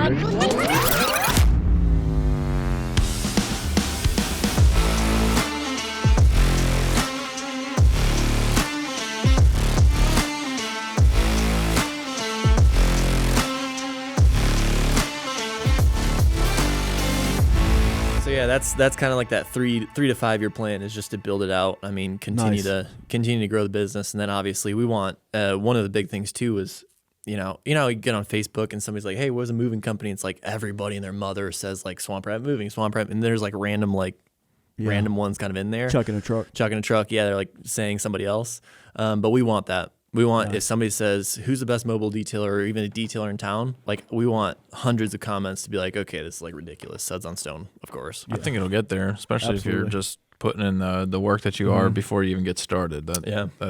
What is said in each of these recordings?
So yeah, that's kind of like that 3 to 5 year plan is just to build it out. I mean, continue to grow the business, and then obviously we want one of the big things too is you get on Facebook and somebody's like, hey, what's a moving company? It's like everybody and their mother says like Swamp Rabbit Moving, Swamp Rabbit, and there's like random ones kind of in there. Chucking a truck. Yeah, they're like saying somebody else, but we want that. We want if somebody says, who's the best mobile detailer or even a detailer in town, like we want hundreds of comments to be like, okay, this is like ridiculous. Suds on Stone, of course. I think it'll get there, especially if you're just putting in the work that you are before you even get started. That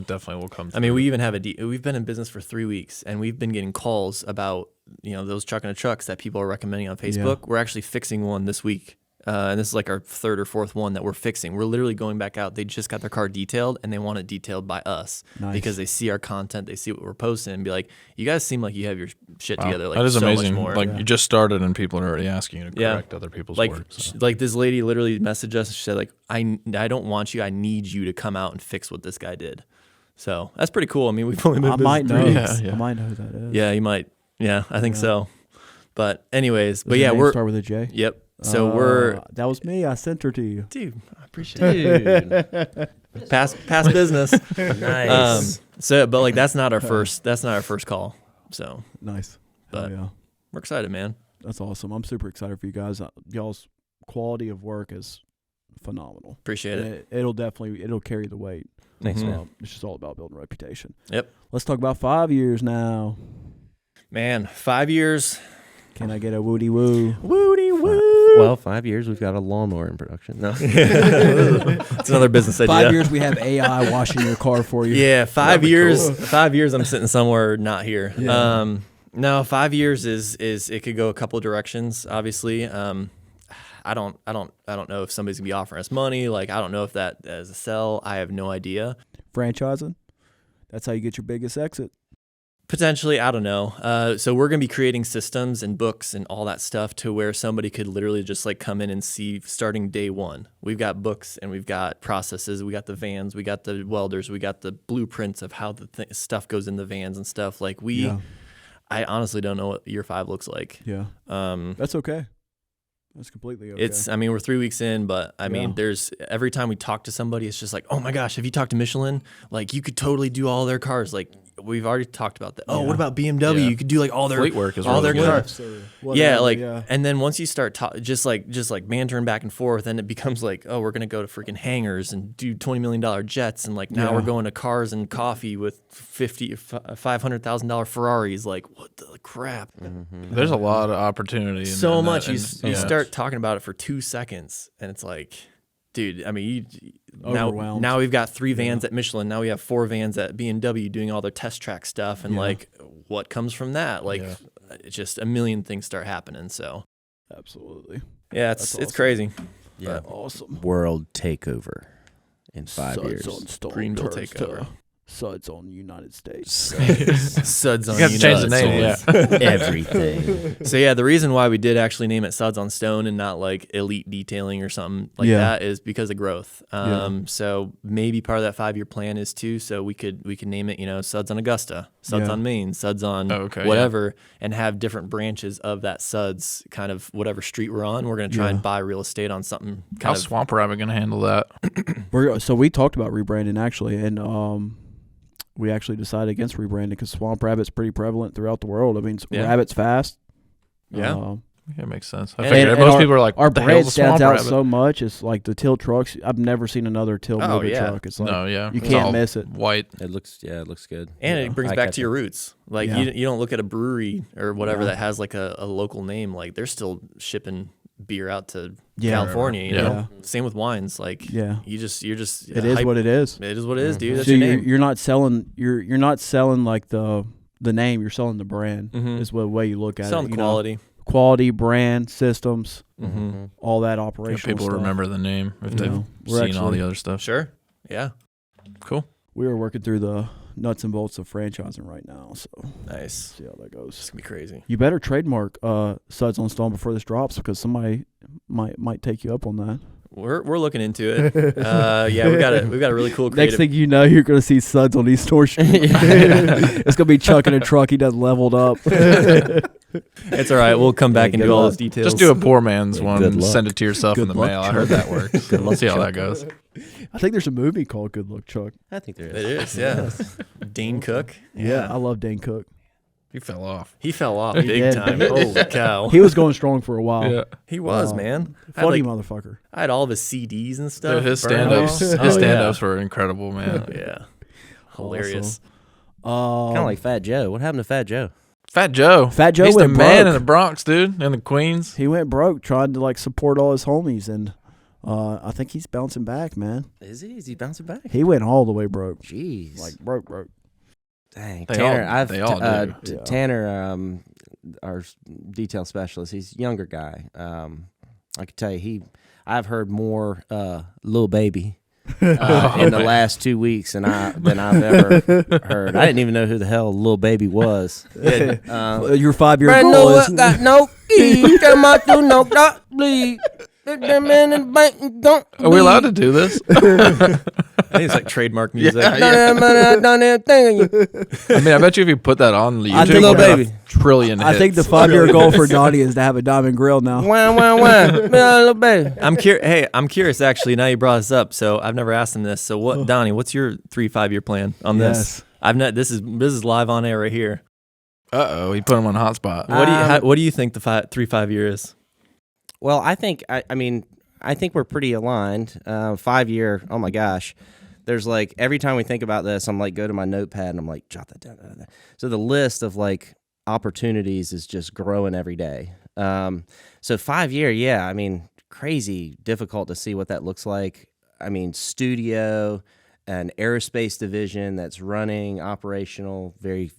definitely will come through. I mean, we even have we've been in business for 3 weeks, and we've been getting calls about, those trucking a trucks that people are recommending on Facebook. Yeah. We're actually fixing one this week. And this is like our 3rd or 4th one that we're fixing. We're literally going back out. They just got their car detailed, and they want it detailed by us because they see our content, they see what we're posting, and be like, "You guys seem like you have your shit together." Like, that is so amazing. Much more. Like you just started, and people are already asking you to correct other people's work. So. Like this lady literally messaged us. She said, "Like I don't want you. I need you to come out and fix what this guy did." So that's pretty cool. I mean, we've only been I might know. 3 weeks. I might know who that is. Yeah, you might. Yeah, I think so. But anyways, we're start with a J. Yep. So that was me. I sent her to you, dude. I appreciate it. Past business. Nice. But like that's not our first call. So nice. But we're excited, man. That's awesome. I'm super excited for you guys. Y'all's quality of work is phenomenal. Appreciate it. It'll carry the weight. Thanks, man. It's just all about building reputation. Yep. Let's talk about 5 years now. Man, 5 years. Can I get a woody woo? Woody woo. Well, 5 years we've got a lawnmower in production. No, it's another business idea. 5 years we have AI washing your car for you. Yeah, 5 years. Cool. 5 years I'm sitting somewhere not here. Yeah. No, 5 years is it could go a couple of directions. Obviously, I don't know if somebody's gonna be offering us money. Like I don't know if that is a sell. I have no idea. Franchising. That's how you get your biggest exit. Potentially, I don't know. So we're going to be creating systems and books and all that stuff to where somebody could literally just like come in and see starting day one. We've got books and we've got processes. We got the vans. We got the welders. We got the blueprints of how the stuff goes in the vans and stuff. Like I honestly don't know what year 5 looks like. Yeah. That's okay. That's completely okay. We're 3 weeks in, but I mean, there's every time we talk to somebody, it's just like, oh my gosh, have you talked to Michelin? Like you could totally do all their cars. Like we've already talked about that. Oh, what about BMW? Yeah. You could do like all their fleet work is all really their good. Cars. And then once you start just like bantering back and forth, then it becomes like, oh, we're gonna go to freaking hangars and do $20 million jets, and like now we're going to cars and coffee with $500,000 Ferraris. Like what the crap? Mm-hmm. There's a lot of opportunity. So much. You start talking about it for 2 seconds, and it's like, dude, I mean, now we've got 3 vans at Michelin. Now we have 4 vans at BMW doing all their test track stuff. And like, what comes from that? Like, it's just a million things start happening. So, absolutely. Yeah, it's crazy. Yeah, awesome. World takeover in 5 years. Greenville takeover. Suds on United States. Suds on you have to change the name. Everything. So yeah, the reason why we did actually name it Suds on Stone and not like Elite Detailing or something like that is because of growth. So maybe part of that 5-year plan is too. So we could name it, Suds on Augusta, Suds on Main, Suds on whatever, and have different branches of that Suds kind of whatever street we're on. We're gonna try and buy real estate on something. How's Swamp Rabbit gonna handle that? So we talked about rebranding actually, and we actually decided against rebranding because Swamp Rabbit's pretty prevalent throughout the world. I mean, rabbit's fast. Yeah, it makes sense. I figured most people are like, our brand stands out so much. It's like the Till trucks. I've never seen another Till moving truck. It's like you can't miss it. White. It looks good. And it brings back to your roots. Like you don't look at a brery or whatever that has like a local name. Like they're still shipping beer out to California, you know. Same with wines. Like you're just it is what it is. It is what it is, dude. That's so your name. You're not selling you're not selling like the name, you're selling the brand is the way you look at selling it. Quality. Quality, brand, systems, all that operational people stuff. remember the name if they've seen all the other stuff. Sure. Yeah. Cool. We were working through the nuts and bolts of franchising right now. So nice. See how that goes. It's gonna be crazy. You better trademark Suds on Stone before this drops, because somebody might take you up on that. We're looking into it. Yeah, we've got a really cool creative. Next thing you know, you're gonna see Suds on East Store Street. It's gonna be Chuck in a truck. He does leveled up. It's all right. We'll come back and do all those details. Just do a poor man's one. Send it to yourself in the mail. Chuck. I heard that works. We'll see how that goes. I think there's a movie called Good Luck Chuck. I think there is. It is, yeah. Dane Cook. Yeah, I love Dane Cook. He fell off. He fell off big time. Holy cow. He was going strong for a while. Yeah. He was, man. Funny motherfucker. I had all of his CDs and stuff. Dude, his stand-ups were incredible, man. Yeah. Hilarious. Kind of like Fat Joe. What happened to Fat Joe? Fat Joe. He's the went man broke. in the Bronx, dude, in the Queens. He went broke trying to like support all his homies, and I think he's bouncing back, man. Is he? Is he bouncing back? He went all the way broke. Jeez. Like broke. Dang. They Tanner, all do. Tanner, our detail specialist, he's a younger guy. I could tell you, I've heard more Lil Baby in the last 2 weeks than I've ever heard. I didn't even know who the hell Lil Baby was. Your 5-year Brand goal new, is got no key, come out through no dot bleed. Are we allowed to do this? I think it's like trademark music. I mean, I bet you if you put that on YouTube, Lil Baby. trillion hits. I think the 5-year goal for Donnie is to have a diamond grill now. Lil Baby. I'm curious actually. Now you brought this up, so I've never asked him this. So what, Donnie? What's your 3-5 year plan on this? I've not. This is live on air right here. He put him on hotspot. What do you think the 3-5 year is? Well, I think I think we're pretty aligned. 5 year. Oh my gosh. There's like every time we think about this, I'm like go to my notepad and I'm like jot that down. So the list of like opportunities is just growing every day. So 5 year, yeah. I mean, crazy difficult to see what that looks like. I mean, studio, an aerospace division that's running, operational, very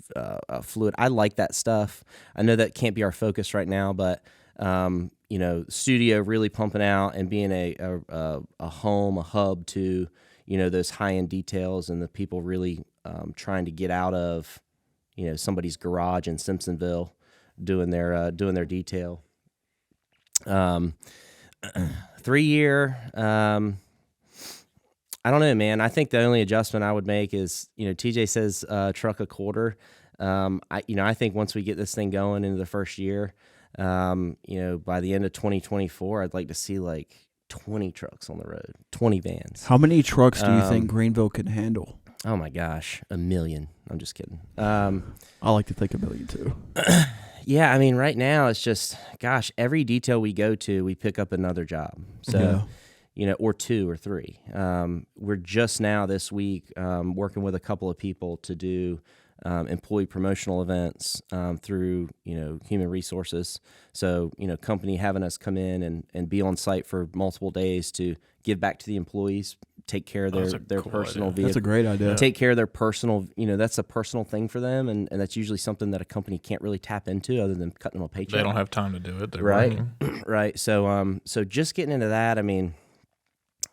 fluid. I like that stuff. I know that can't be our focus right now, but studio really pumping out and being a home, a hub to, those high-end details and the people really trying to get out of, somebody's garage in Simpsonville doing their detail. 3 year, I don't know, man. I think the only adjustment I would make is, TJ says truck a quarter. I think once we get this thing going into the first year, by the end of 2024, I'd like to see like 20 trucks on the road, 20 vans. How many trucks do you think Greenville can handle? Oh my gosh, 1 million. I'm just kidding. I like to think 1 million too. Yeah, I mean, right now it's just, gosh, every detail we go to, we pick up another job. So, or 2 or 3. We're just now this week working with a couple of people to do employee promotional events through, human resources. So, company having us come in and be on site for multiple days to give back to the employees, take care of their cool personal idea. vehicle. That's a great idea. Take care of their personal, that's a personal thing for them. And that's usually something that a company can't really tap into other than cutting them a paycheck. They don't have time to do it. They're right. working. Right. So, just getting into that, I mean,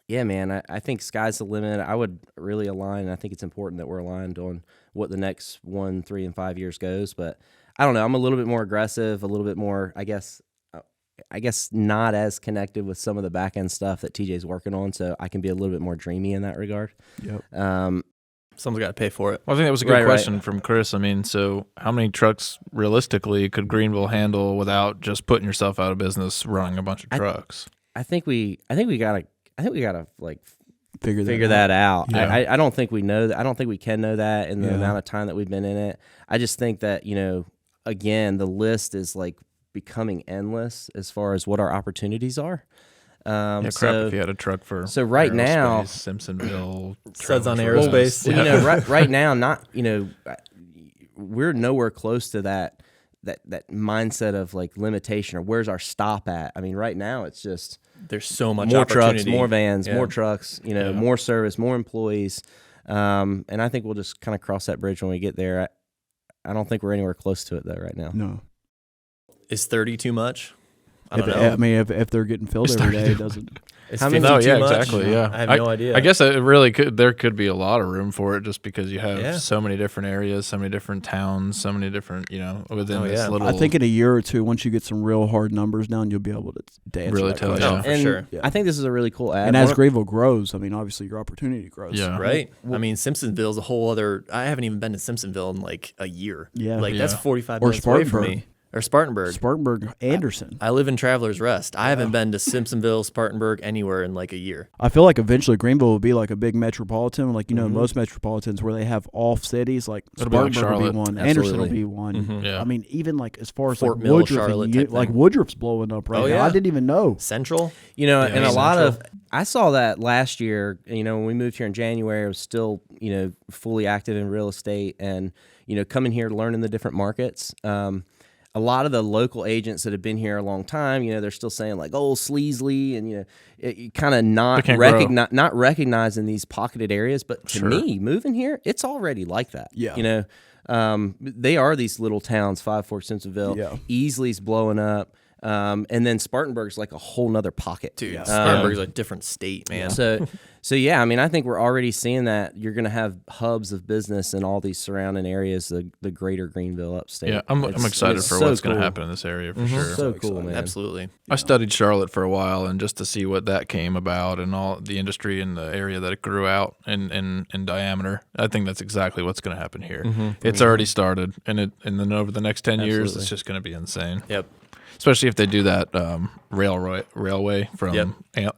yeah, man, I think sky's the limit. I would really align. I think it's important that we're aligned on what the next 1, 3, and 5 years goes. But I don't know. I'm a little bit more aggressive, a little bit more, I guess not as connected with some of the back end stuff that TJ's working on. So I can be a little bit more dreamy in that regard. Yep. Someone's got to pay for it. Well, I think that was a good question from Chris. I mean, so how many trucks realistically could Greenville handle without just putting yourself out of business running a bunch of trucks? I think we gotta like figure that out. Yeah. I don't think we know that. I don't think we can know that in the amount of time that we've been in it. I just think that, again, the list is like becoming endless as far as what our opportunities are. If you had a truck for right now, Simpsonville, Suds on aerospace. Well, right now, we're nowhere close to that mindset of like limitation or where's our stop at. I mean, right now it's just there's so much more opportunity. trucks, more vans, more trucks, more service, more employees. And I think we'll just kind of cross that bridge when we get there. I don't think we're anywhere close to it though right now. No. Is 30 too much? I don't know. I mean, if they're getting filled every day, it doesn't. Is How many- 52 No, yeah, much? exactly. Yeah, I have no idea. I guess it really could. There could be a lot of room for it, just because you have Yeah. so many different areas, so many different towns, so many different, within Oh, this yeah. little. I think in a year or two, once you get some real hard numbers down, you'll be able to answer Really that tell you. question. No, for and sure. Yeah. I think this is a really cool ad. And as One- Greenville grows, I mean, obviously your opportunity grows. Yeah. Right. I mean, Simpsonville's a whole other. I haven't even been to Simpsonville in like a year. Yeah. Like that's Yeah. 45 Or minutes away from Spartanburg. me. Or Spartanburg. Spartanburg, Anderson. I live in Travelers Rest. I haven't been to Simpsonville, Spartanburg, anywhere in like a year. I feel like eventually Greenville will be like a big metropolitan, like most metropolitans where they have off cities, like It'll be like Spartanburg will be Charlotte. one, Anderson will Absolutely. be one. Yeah. I mean, even like as far as Fort like Mill, Woodruff, Charlotte and type like thing. Woodruff's blowing up right Oh, now. yeah. I didn't even know. Central. and a lot Central. of I saw that last year. When we moved here in January, I was still fully active in real estate, and coming here learning the different markets. A lot of the local agents that have been here a long time, they're still saying like, "Oh, Sleasley," and kind of not They can't grow. not recognizing these pocketed areas. But to Sure. me, moving here, it's already like that. Yeah. They are these little towns, Five Forks, Simpsonville. Yeah. Easley's blowing up. And then Spartanburg's like a whole nother pocket. Dude, Spartanburg's a different state, man. So yeah, I mean, I think we're already seeing that you're going to have hubs of business in all these surrounding areas, the greater Greenville upstate. Yeah, I'm It's excited for so what's going to cool. happen in this area for sure. So cool, man. Absolutely. I studied Charlotte for a while, and just to see what that came about and all the industry and the area that it grew out in diameter, I think that's exactly what's going to happen here. It's already started, and then over the next 10 years, Absolutely. it's just going to be insane. Yep. Especially if they do that railway from Yep.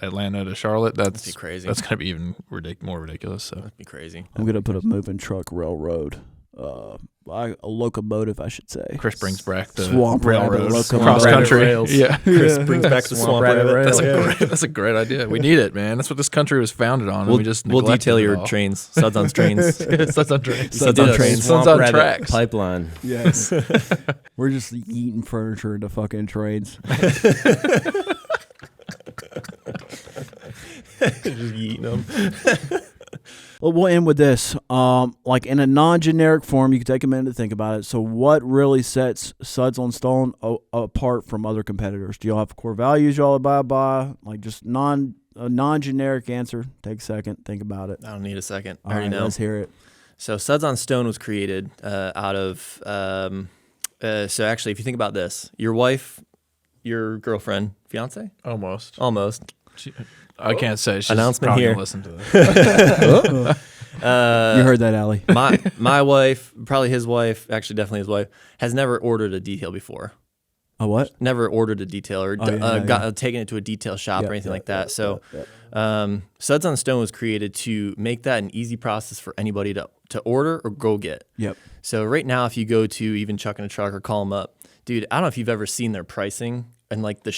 Atlanta to Charlotte. That's be crazy. That's going to be even more ridiculous. So Be crazy. I'm gonna put a moving truck railroad, a locomotive, I should say. Chris brings back the Swamp rabbit railroad locomotive. cross country. Rails. Yeah, Chris brings back the swamp rabbit. that's that's a great idea. We need it, man. That's what this country was founded on. And We'll, we just we'll neglected detail it your all. trains. Suds on trains. Suds on trains. Suds on trains. Suds Swamp on rabbit tracks. pipeline. Yes. We're just eating furniture into fucking trains. Just eating them. Well, we'll end with this. Like in a non-generic form, you can take a minute to think about it. So what really sets Suds on Stone apart from other competitors? Do y'all have core values y'all abide by? Like just a non-generic answer. Take a second. Think about it. I don't need a second. I All already right, know. let's hear it. So Suds on Stone was created out of. So actually, if you think about this, your wife, your girlfriend, fiance, Almost. almost. I can't say. She's Announcement probably here. gonna listen to this. You heard that, Allie. My wife, probably his wife, actually definitely his wife, has never ordered a detail before. A what? Never ordered a detail or taken it to a detail shop Yeah, or anything yeah, like that. yeah, So Suds on Stone was created to make that an easy process for anybody to order or go get. Yep. So right now, if you go to even Chuck in a Truck or call them up, dude, I don't know if you've ever seen their pricing and like the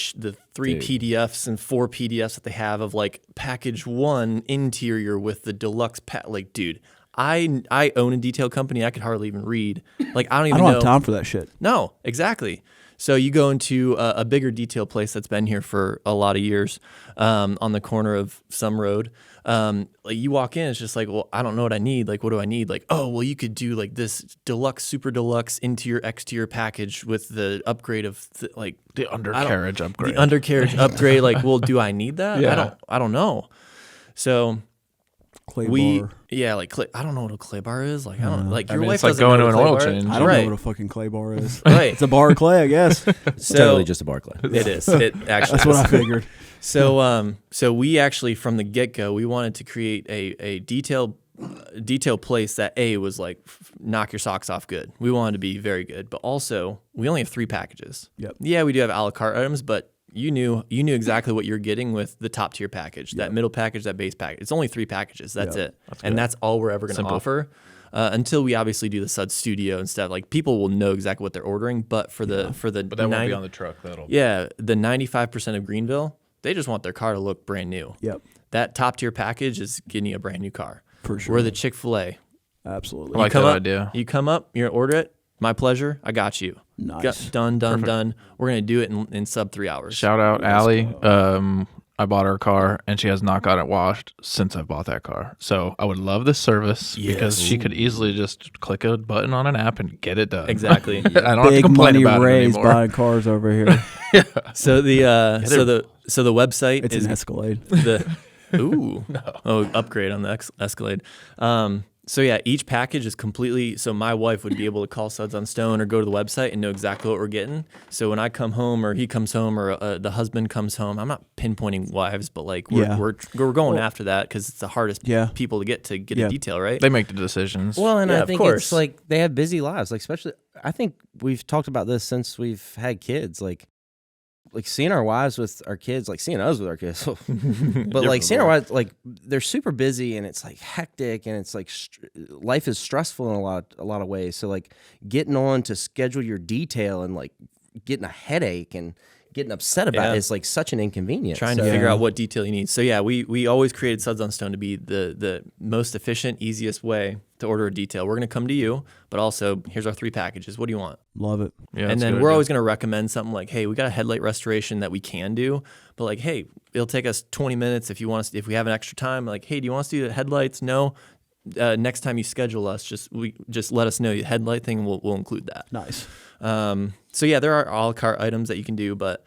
3 PDFs and 4 PDFs that they have of like package 1 interior with the deluxe like, dude, I own a detail company. I could hardly even read. Like, I don't even know. have time for that shit. No, exactly. So you go into a bigger detail place that's been here for a lot of years, on the corner of some road. Like you walk in, it's just like, well, I don't know what I need. Like, what do I need? Like, oh, well, you could do like this deluxe, super deluxe interior, exterior package with the upgrade of The undercarriage upgrade. the undercarriage upgrade. Like, well, do I need that? Yeah. I don't know. So Clay bar. I don't know what a clay bar is. Like, I don't like your mean, wife it's like doesn't going know to what an a oil clay bar is. change. I don't Right. know what a fucking clay bar is. Right. It's a bar of clay, I guess. It's totally just a bar clay. It is. It actually That's what is. I figured. So we actually from the get-go we wanted to create a detail place that was like knock your socks off good. We wanted to be very good, but also we only have 3 packages. Yep. Yeah, we do have a la carte items, but you knew exactly what you're getting with the top tier package, that middle package, that base package. It's only 3 packages. That's Yep. it, and that's all we're ever going to offer. Until we obviously do the Suds Studio and stuff, like people will know exactly what they're ordering. But for the But that won't be on the truck. That'll. the 95% of Greenville, they just want their car to look brand new. Yep. That top tier package is getting you a brand new car. For sure. We're the Chick-fil-A. Absolutely. I like come that up, idea. You come up, you're gonna order it. My pleasure. I got you. Nice. Done. We're gonna do it in sub 3 hours. Shout out Allie. I bought her a car, and she has not got it washed since I bought that car. So I would love this service because she could easily just click a button on an app and get it done. Exactly. I don't have to Big complain money about it raised anymore. buying cars over here. So the website It's is an Escalade. Upgrade on the Escalade. So yeah, each package is completely. So my wife would be able to call Suds on Stone or go to the website and know exactly what we're getting. So when I come home or he comes home or the husband comes home, I'm not pinpointing wives, but like we're going after that because it's the hardest people to get a detail, right? They make the decisions. Well, and Yeah, I of think course. it's like they have busy lives. Like especially, I think we've talked about this since we've had kids. Like seeing our wives with our kids, like seeing us with our kids. But like seeing our wives, like they're super busy and it's like hectic and it's like life is stressful in a lot of ways. So like getting on to schedule your detail and like getting a headache and getting upset about it is like such an inconvenience. Trying to figure out what detail you need. So yeah, we always created Suds on Stone to be the most efficient, easiest way to order a detail. We're going to come to you, but also here's our 3 packages. What do you want? Love it. Yeah, and then we're always going to recommend something like, hey, we got a headlight restoration that we can do, but like, hey, it'll take us 20 minutes if you want us, if we have an extra time. Like, hey, do you want us to do the headlights? No. Next time you schedule us, just let us know the headlight thing. We'll include that. Nice. So yeah, there are a la carte items that you can do, but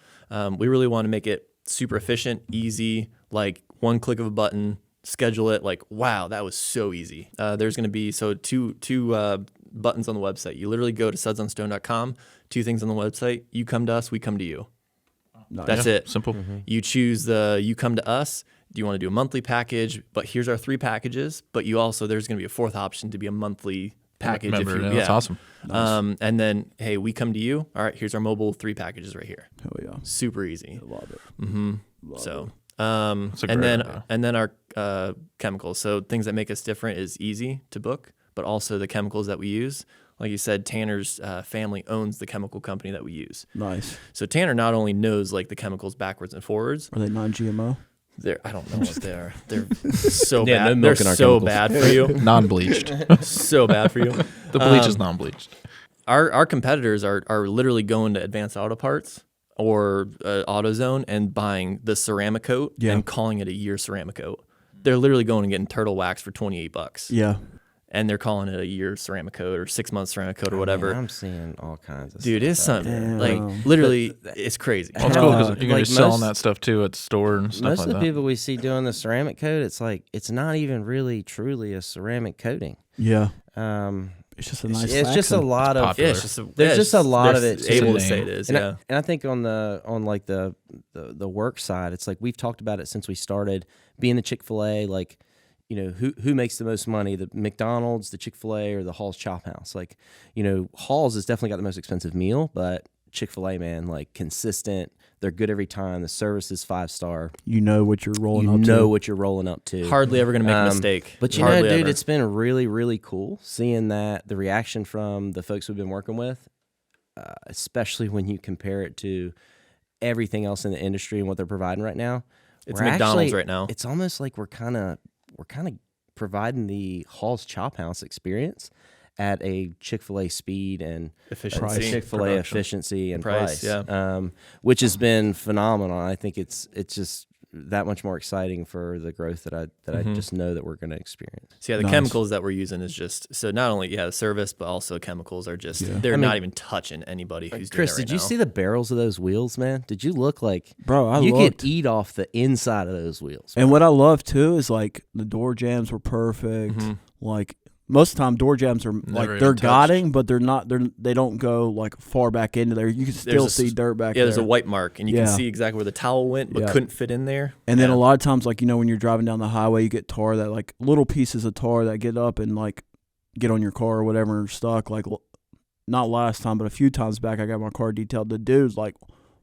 we really want to make it super efficient, easy, like one click of a button, schedule it. Like, wow, that was so easy. There's going to be two buttons on the website. You literally go to sudsonstone.com, 2 things on the website. You come to us, we come to you. Nice. That's it. Simple. You choose you come to us. Do you want to do a monthly package? But here's our 3 packages. But you also, there's going to be a 4th option to be a monthly package. That's awesome. Nice. And then, hey, we come to you. All right, here's our mobile 3 packages right here. Hell yeah. Super easy. I love it. So, That's a great idea. and then our chemicals. So things that make us different is easy to book, but also the chemicals that we use. Like you said, Tanner's family owns the chemical company that we use. Nice. So Tanner not only knows like the chemicals backwards and forwards. Are they non-GMO? I don't know what they are. They're so Yeah, bad. no They're milk in our so chemicals. bad for you. Non-bleached. So bad for you. The bleach is non-bleached. Our competitors are literally going to Advanced Auto Parts or AutoZone and buying the ceramic coat and calling it a year ceramic coat. They're literally going and getting turtle wax for $28. Yeah. And they're calling it a year ceramic coat or 6 months ceramic coat or whatever. Man, I'm seeing all kinds of Dude, stuff it's out something there. like literally, it's crazy. Well, it's cool because you're going to like be selling most- that stuff too at the store and stuff Most like of the that. people we see doing the ceramic coat, it's like it's not even really truly a ceramic coating. Yeah. Um, It's just a nice it's just a accent. lot of popular. Yeah, it's just There's just a lot of it Able too. to say it is, and yeah. I think on like the work side, it's like we've talked about it since we started being the Chick-fil-A. Like, you know, who makes the most money, the McDonald's, the Chick-fil-A, or the Hall's Chop House? Like, you know, Hall's has definitely got the most expensive meal, but Chick-fil-A, man, like consistent. They're good every time. The service is 5-star. You know what you're rolling You up know to. what you're rolling up to. Hardly ever going to make a mistake. But you know, Hardly dude, ever. it's been really, really cool seeing that the reaction from the folks we've been working with, especially when you compare it to everything else in the industry and what they're providing right now. It's We're McDonald's actually- right now. It's almost like we're kind of providing the Hall's Chop House experience at a Chick-fil-A speed and Efficiency, Chick-fil-A production. efficiency and Price, price, which has been phenomenal. I think it's just that much more exciting for the growth that I just know that we're going to experience. So yeah, the Nice. chemicals that we're using is just so not only the service, but also chemicals are just they're not even touching anybody who's Chris, doing it right did you now. see the barrels of those wheels, man? Did you look like Bro, you looked. could eat off the inside of those wheels? And what I love too is like the door jams were perfect. Like most of the time, door jams are like even they're touched. guiding, but they don't go like far back into there. You can still see dirt back there. Yeah, there's a white mark, and you can Yeah. see exactly where the towel went, but Yeah. couldn't fit in there. And then Yeah. a lot of times, like, you know, when you're driving down the highway, you get tar that like little pieces of tar that get up and like get on your car or whatever and are stuck. Like, not last time, but a few times back, I got my car detailed. The dude's like,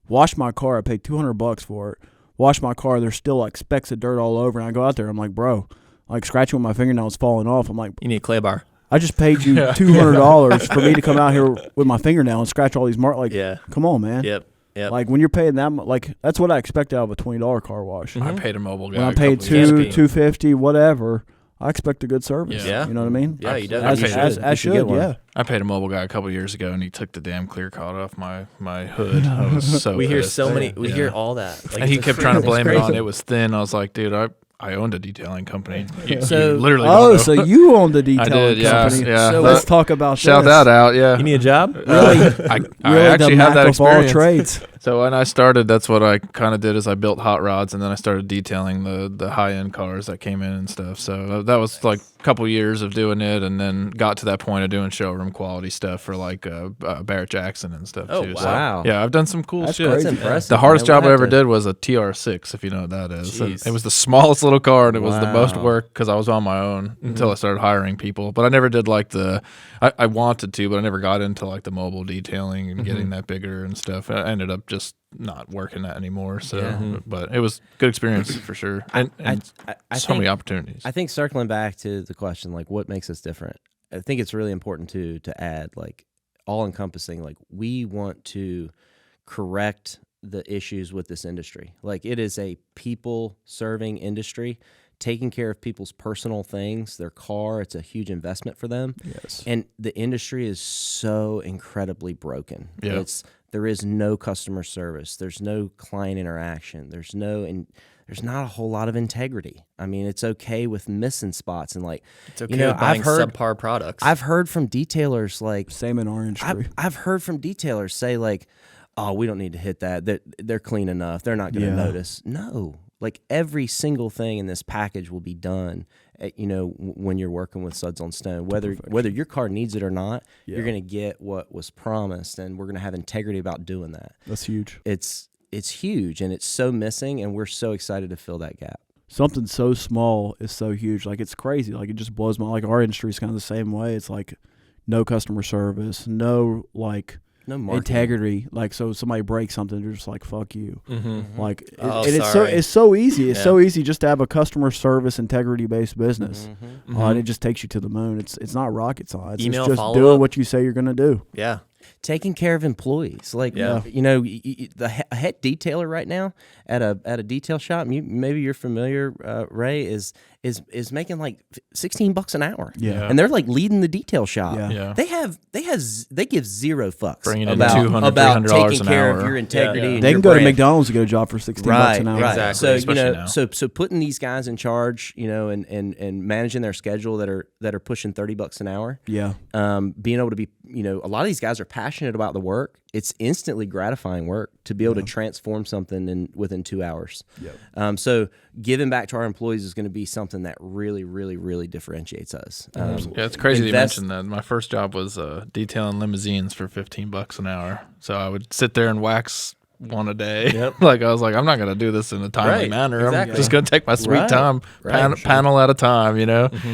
wash my car. I paid $200 for it. Wash my car. There's still like specks of dirt all over. And I go out there. I'm like, bro, like scratching with my fingernails falling off. I'm like, You need a clay bar. I just paid you $200 for me to come out here with my fingernail and scratch all these marks. Like, Yeah. come on, man. Yep. Like when you're paying that much, like that's what I expect out of a $20 car wash. I paid a mobile guy. When I a paid couple years ago. $250, whatever, I expect a good service. Yeah. You know what I mean? Yeah, you As, definitely as, should. as You should get should, one. yeah. I paid a mobile guy a couple years ago, and he took the damn clear coat off my hood. I was so We hear pissed. so many. We Yeah. hear all that. Like, And he it's kept trying to crazy. blame it on it was thin. I was like, dude, I owned a detailing company. You So- literally don't Oh, know. so you own the detailing did, yeah, company. yeah. So That- let's talk about Shout this. that out, yeah. You need a job? Really, I really actually the had Mac that of all experience. trades. So when I started, that's what I kind of did is I built hot rods, and then I started detailing the high end cars that came in and stuff. So that was like a couple years of doing it, and then got to that point of doing showroom quality stuff for like Barrett Jackson and stuff Oh, too. wow. So, Wow. yeah, I've done some cool That's shit. That's crazy. impressive. The hardest man. We'll job I have ever to- did was a TR6, if you know what that is. And Jeez. it was the smallest little car, and it was the most Wow. work because I was on my own until I started hiring people. But I never did like I wanted to, but I never got into like the mobile detailing and getting that bigger and stuff. I ended up just not working that anymore. So, Yeah. but it was good experience for sure, and I so think, many opportunities. I think circling back to the question, like what makes us different, I think it's really important to add, like, all encompassing, like, we want to correct the issues with this industry. Like, it is a people serving industry, taking care of people's personal things, their car. It's a huge investment for them. Yes. And the industry is so incredibly broken. Yeah. There is no customer service. There's no client interaction. There's not a whole lot of integrity. I mean, it's okay with missing spots and like, It's okay you know, with buying I've heard subpar products. I've heard from detailers like Same in our industry. I've heard from detailers say like, oh, we don't need to hit that. They're clean enough. They're not going to Yeah. notice. No, like every single thing in this package will be done. When you're working with Suds on Stone, whether your car needs it or not, you're going to get what was promised, and we're going to have integrity about doing that. That's huge. It's huge, and it's so missing, and we're so excited to fill that gap. Something so small is so huge. Like, it's crazy. Like, it just blows my, like, our industry is kind of the same way. It's like no customer service, no like No marketing. integrity. Like, so somebody breaks something, they're just like, fuck you. Mm-hmm. Like, Oh, and sorry. it's so easy. It's Yeah. so easy just to have a customer service integrity based business. Mm-hmm. And it just takes you to the moon. It's not rocket science. Email it's just follow-up. doing what you say you're going to do. Yeah. Taking care of employees, like Yeah. the head detailer right now at a detail shop. Maybe you're familiar, Ray, is making like $16 an hour. Yeah. And they're like leading the detail shop. Yeah. Yeah. They give zero fucks Bringing in about $200, about $300 taking an care of hour. your integrity. Yeah. And They your can go to brand. McDonald's to get a job for $16 Right, an hour. right. Exactly, So especially now. so putting these guys in charge, and managing their schedule that are pushing $30 an hour. Yeah. Being able to be, a lot of these guys are passionate about the work. It's instantly gratifying work to be able to transform something within 2 hours. Yep. So giving back to our employees is going to be something that really, really, really differentiates us. Yeah, it's crazy that you invest- mentioned that. My first job was detailing limousines for $15 an hour. So I would sit there and wax one a day. Yep. Like, I was like, I'm not going to do this in a timely Right, manner. exactly. I'm just going to take my sweet Right, time, right. panel at a time,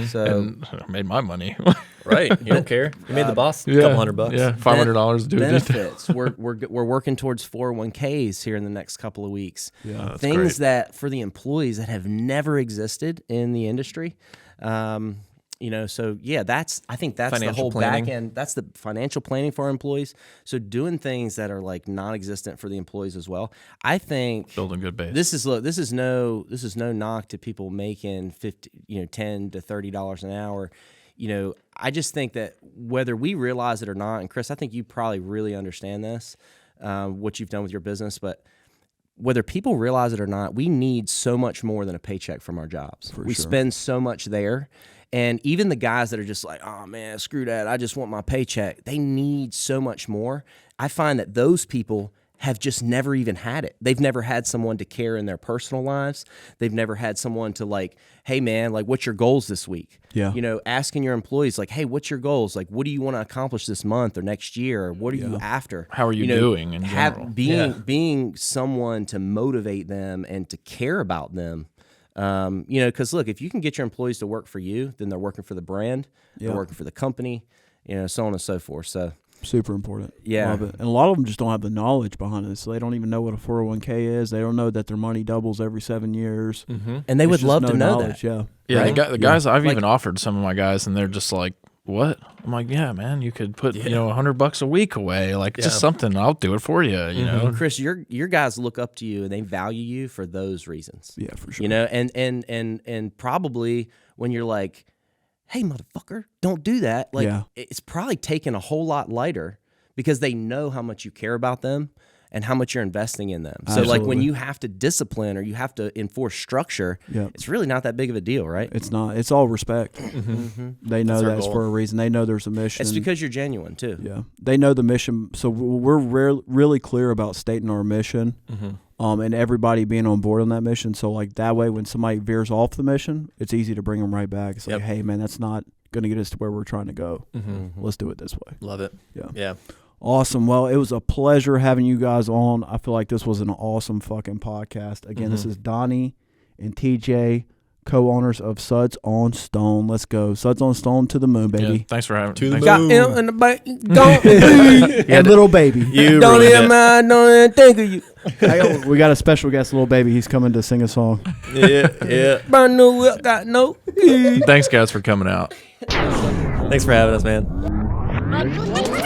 So and I made my money. Right. You don't care. You made the boss a Yeah. couple $100. Yeah, $500 to do a detail. benefits. we're working towards 401ks here in the next couple of weeks. Yeah. That's Things great. that for the employees that have never existed in the industry. So yeah, I think that's the Financial whole planning. back end. That's the financial planning for our employees. So doing things that are like non-existent for the employees as well. I think Building good base. this is no knock to people making $10 to $30 an hour. I just think that whether we realize it or not, and Chris, I think you probably really understand this, what you've done with your business, but whether people realize it or not, we need so much more than a paycheck from our jobs. We sure. spend so much there. And even the guys that are just like, oh man, screw that, I just want my paycheck, they need so much more. I find that those people have just never even had it. They've never had someone to care in their personal lives. They've never had someone to like, hey man, like what's your goals this week? Yeah. Asking your employees like, hey, what's your goals? Like, what do you want to accomplish this month or next year? Or what are you after? How are you doing in general? Being someone to motivate them and to care about them. Because look, if you can get your employees to work for you, then they're working for the brand, they're working for the company, so on and so forth. So Super important. Yeah. Love it. And a lot of them just don't have the knowledge behind it. So they don't even know what a 401k is. They don't know that their money doubles every 7 years. Mm-hmm. and they It's would just love no to know knowledge, that. Yeah. Yeah, Right? the guys I've Like- even offered some of my guys, and they're just like, what? I'm like, yeah, man, you could put $100 a week away, like just something. I'll do it for you. You know, Chris, your guys look up to you and they value you for those reasons. Yeah, for sure. You know, and probably when you're like, hey, motherfucker, don't do that. Like, it's probably taken a whole lot lighter because they know how much you care about them and how much you're investing in them. So like when you have to discipline or you have to enforce structure, it's really not that big of a deal, right? It's not. It's all respect. They know that's for a reason. They know there's a mission. It's because you're genuine too. Yeah, they know the mission. So we're really clear about stating our mission, and everybody being on board on that mission. So like that way, when somebody veers off the mission, it's easy to bring them right back. It's like, hey man, that's not going to get us to where we're trying to go. Let's do it this way. Love it. Yeah. Awesome. Well, it was a pleasure having you guys on. I feel like this was an awesome fucking podcast. Again, this is Donnie and TJ, co-owners of Suds on Stone. Let's go. Suds on Stone to the moon, baby. Yeah, thanks for having To the me. Got moon. him in the back. Don't And little baby. You don't ruined even it. mind. Don't even think of you. We got a special guest, little baby. He's coming to sing a song. Yeah. Brand new whip, got no. Thanks, guys, for coming out. Thanks for having us, man.